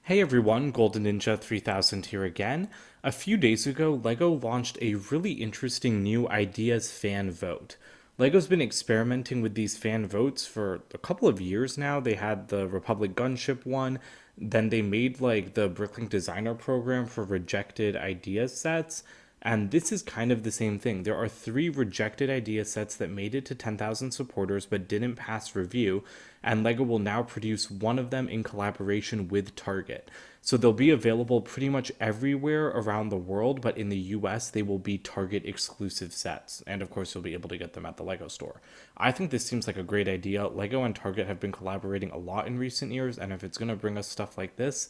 Hey everyone, Golden Ninja 3000 here again. A few days ago, LEGO launched a really interesting new ideas fan vote. LEGO's been experimenting with these fan votes for a couple of years now. They had the Republic Gunship one, then they made like the Bricklink Designer program for rejected idea sets. And this is kind of the same thing. There are three rejected idea sets that made it to 10,000 supporters but didn't pass review, and LEGO will now produce one of them in collaboration with Target. So they'll be available pretty much everywhere around the world, but in the US, they will be Target exclusive sets. And of course, you'll be able to get them at the LEGO store. I think this seems like a great idea. LEGO and Target have been collaborating a lot in recent years, and if it's going to bring us stuff like this,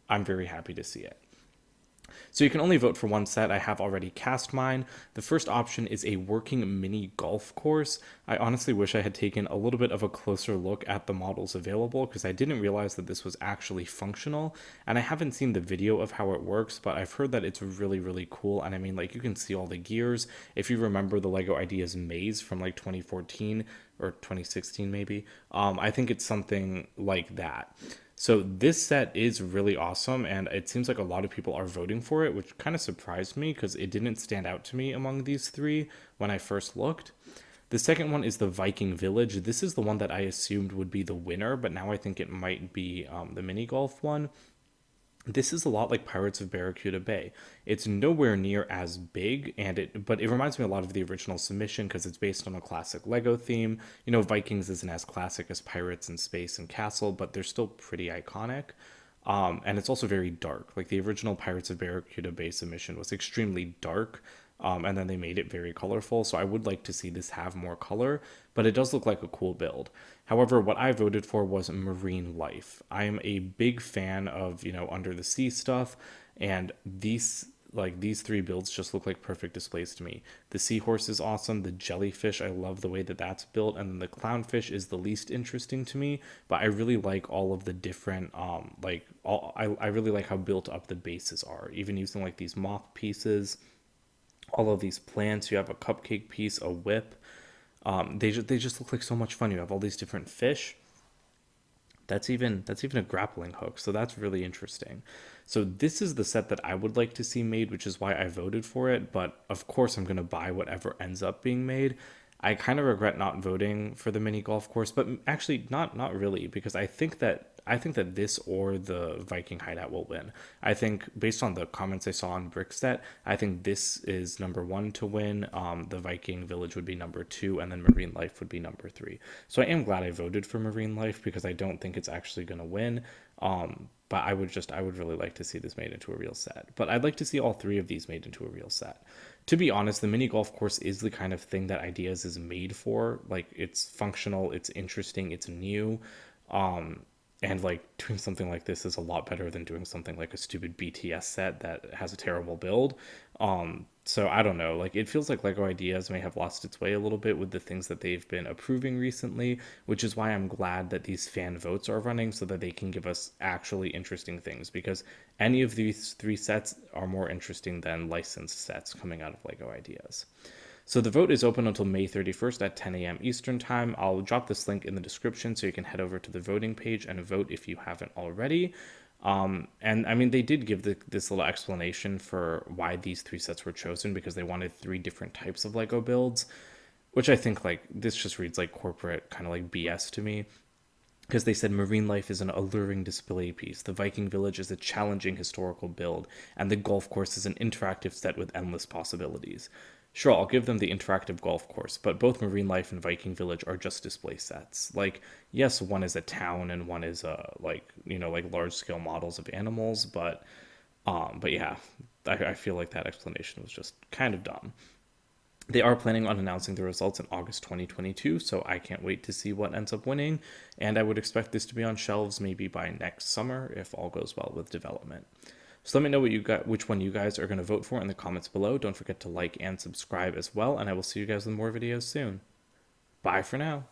I'm very happy to see it. So you can only vote for one set. I have already cast mine. The first option is a working mini golf course. I honestly wish I had taken a little bit of a closer look at the models available because I didn't realize that this was actually functional. And I haven't seen the video of how it works, but I've heard that it's really, really cool. And I mean, like, you can see all the gears. If you remember the LEGO Ideas Maze from like 2014 or 2016 maybe, I think it's something like that. So this set is really awesome, and it seems like a lot of people are voting for it, which kind of surprised me because it didn't stand out to me among these three when I first looked. The second one is the Viking Village. This is the one that I assumed would be the winner, but now I think it might be the mini golf one. This is a lot like Pirates of Barracuda Bay. It's nowhere near as big, but it reminds me a lot of the original submission because it's based on a classic Lego theme. You know, Vikings isn't as classic as Pirates and Space and Castle, but they're still pretty iconic. And it's also very dark. Like the original Pirates of Barracuda Bay submission was extremely dark, and then they made it very colorful. So I would like to see this have more color, but it does look like a cool build. However, what I voted for was Marine Life. I am a big fan of, under the sea stuff, and these three builds just look like perfect displays to me. The seahorse is awesome. The jellyfish, I love the way that that's built, and then the clownfish is the least interesting to me. But I really like all of the different, I really like how built up the bases are. Even using like these mock pieces, all of these plants. You have a cupcake piece, a whip. They just look like so much fun. You have all these different fish. That's even a grappling hook, so that's really interesting. So this is the set that I would like to see made, which is why I voted for it. But of course, I'm gonna buy whatever ends up being made. I kind of regret not voting for the mini golf course, but actually not really, because I think that this or the Viking hideout will win. I think based on the comments I saw on Brickset, I think this is number one to win. The Viking village would be number two, and then Marine Life would be number three. So I am glad I voted for Marine Life because I don't think it's actually going to win. But I would really like to see this made into a real set. But I'd like to see all three of these made into a real set. To be honest, the mini golf course is the kind of thing that Ideas is made for. Like, it's functional, it's interesting, it's new. And like doing something like this is a lot better than doing something like a stupid BTS set that has a terrible build. So I don't know. Like, it feels like Lego Ideas may have lost its way a little bit with the things that they've been approving recently, which is why I'm glad that these fan votes are running so that they can give us actually interesting things. Because any of these three sets are more interesting than licensed sets coming out of Lego Ideas. So the vote is open until May 31st at 10 a.m. Eastern Time. I'll drop this link in the description so you can head over to the voting page and vote if you haven't already. And I mean, they did give this little explanation for why these three sets were chosen, because they wanted three different types of Lego builds, which I think, like, this just reads like corporate kind of like BS to me. Because they said Marine Life is an alluring display piece, the Viking Village is a challenging historical build, and the golf course is an interactive set with endless possibilities. Sure, I'll give them the interactive golf course, but both Marine Life and Viking Village are just display sets. Like, yes, one is a town and one is like large scale models of animals, but yeah, I feel like that explanation was just kind of dumb. They are planning on announcing the results in August 2022, so I can't wait to see what ends up winning, and I would expect this to be on shelves maybe by next summer if all goes well with development. So let me know which one you guys are going to vote for in the comments below. Don't forget to like and subscribe as well, and I will see you guys with more videos soon. Bye for now.